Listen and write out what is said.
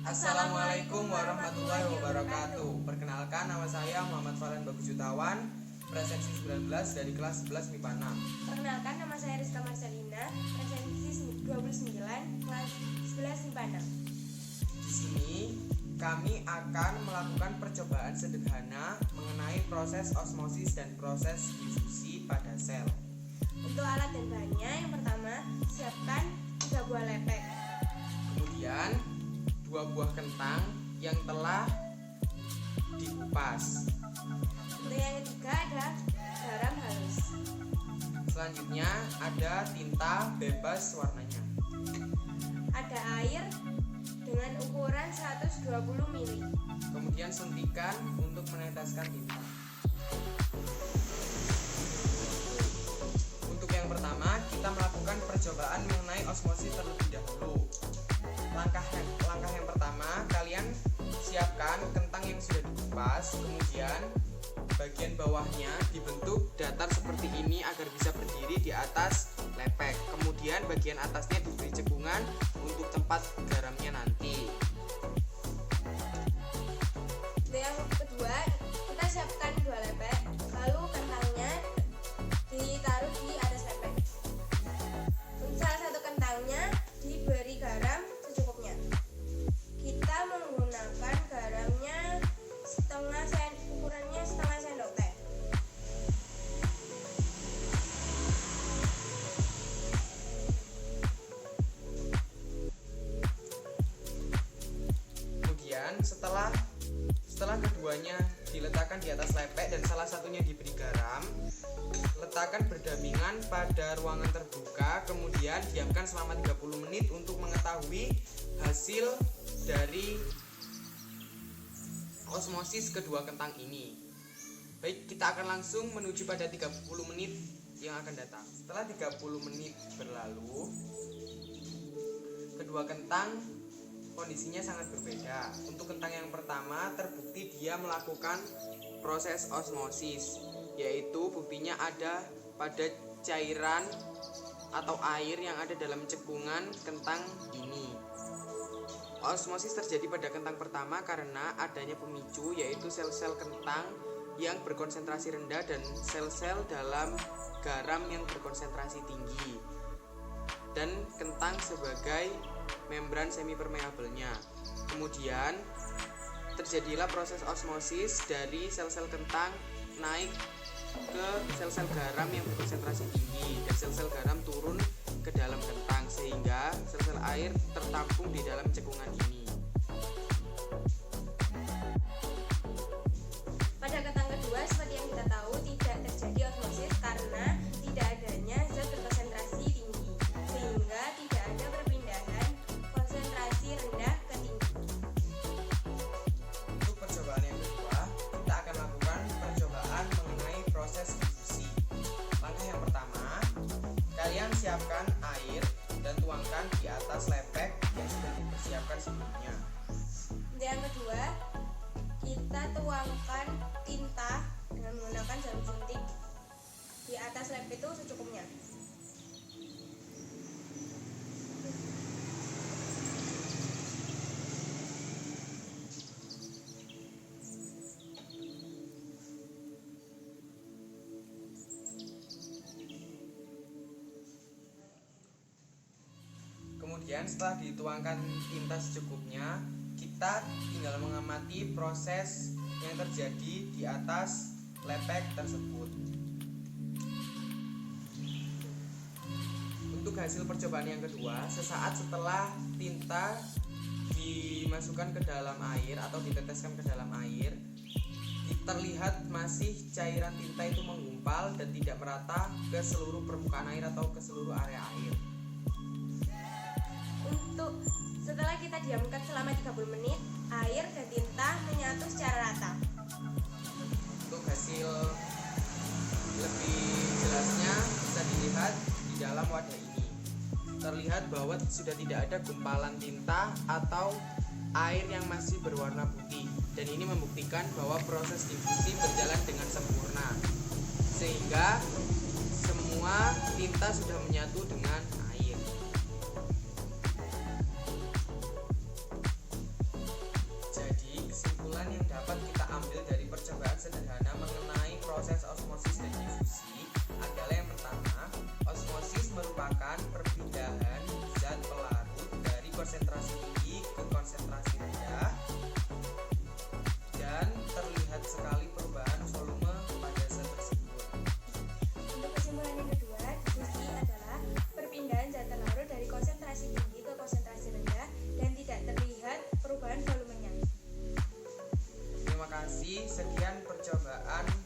Assalamualaikum warahmatullahi wabarakatuh. Perkenalkan, nama saya Muhammad Farhan Bagus Jutawan, preseksi 19 dari kelas 11 MIPA 6. Perkenalkan, nama saya Rizka Marcelina, preseksi 29, kelas 11 MIPA 6. Di sini kami akan melakukan percobaan sederhana mengenai proses osmosis dan proses difusi pada sel. Untuk alat dan bahannya, yang pertama, siapkan 3 buah lepek. Kemudian 2 buah kentang yang telah dikupas. Untuk yang ketiga ada garam halus. Selanjutnya ada tinta bebas warnanya. Ada air dengan ukuran 120 ml. Kemudian suntikan untuk meneteskan tinta. Untuk yang pertama, kita melakukan percobaan mengenai osmosis terlebih dahulu. Langkah yang pertama, kalian siapkan kentang yang sudah dikupas. Kemudian bagian bawahnya dibentuk datar seperti ini agar bisa berdiri di atas lepek. Kemudian bagian atasnya diberi cekungan untuk tempat garamnya nanti. Yang kedua, kita siapkan 2 lepek, lalu kentangnya ditaruh di atas lepek. Untuk salah satu kentangnya diberi garam secukupnya. Kita menggunakan garamnya ukurannya setengah sendok teh. Kemudian setelah keduanya diletakkan di atas lepek dan salah satunya diberi garam, letakkan berdampingan pada ruangan terbuka. Kemudian diamkan selama 30 menit untuk mengetahui hasil dari osmosis kedua kentang ini. Baik, kita akan langsung menuju pada 30 menit yang akan datang. Setelah 30 menit berlalu, kedua kentang kondisinya sangat berbeda. Untuk kentang yang pertama terbukti dia melakukan proses osmosis, yaitu buktinya ada pada cairan atau air yang ada dalam cekungan kentang ini. Osmosis terjadi pada kentang pertama karena adanya pemicu, yaitu sel-sel kentang yang berkonsentrasi rendah dan sel-sel dalam garam yang berkonsentrasi tinggi, dan kentang sebagai membran semipermeabelnya. Kemudian terjadilah proses osmosis dari sel-sel kentang naik ke sel-sel garam yang berkonsentrasi tinggi, dan sel-sel garam turun ke dalam kentang sehingga sel-sel air tertampung di dalam cekungan ini. Pada kentang kedua, seperti yang kita tahu, tidak terjadi osmosis karena tidak adanya zat berkonsentrasi tinggi, sehingga tidak ada perpindahan konsentrasi rendah ke tinggi. Untuk percobaan yang kedua, kita akan lakukan percobaan mengenai proses difusi. Langkah yang pertama, kalian siapkan air dan tuangkan di atas lepek yang sudah dipersiapkan sebelumnya. Yang kedua, kita tuangkan tinta dengan menggunakan jarum suntik di atas lepek itu secukupnya. Kemudian setelah dituangkan tinta secukupnya, kita tinggal mengamati proses yang terjadi di atas lepek tersebut. Untuk hasil percobaan yang kedua, sesaat setelah tinta dimasukkan ke dalam air atau diteteskan ke dalam air, terlihat masih cairan tinta itu menggumpal dan tidak merata ke seluruh permukaan air atau ke seluruh area air. Setelah kita diamkan selama 30 menit, air dan tinta menyatu secara rata. Untuk hasil lebih jelasnya bisa dilihat di dalam wadah ini. Terlihat bahwa sudah tidak ada gumpalan tinta atau air yang masih berwarna putih, dan ini membuktikan bahwa proses difusi berjalan dengan sempurna, sehingga semua tinta sudah menyatu dengan air. Dari sekian percobaan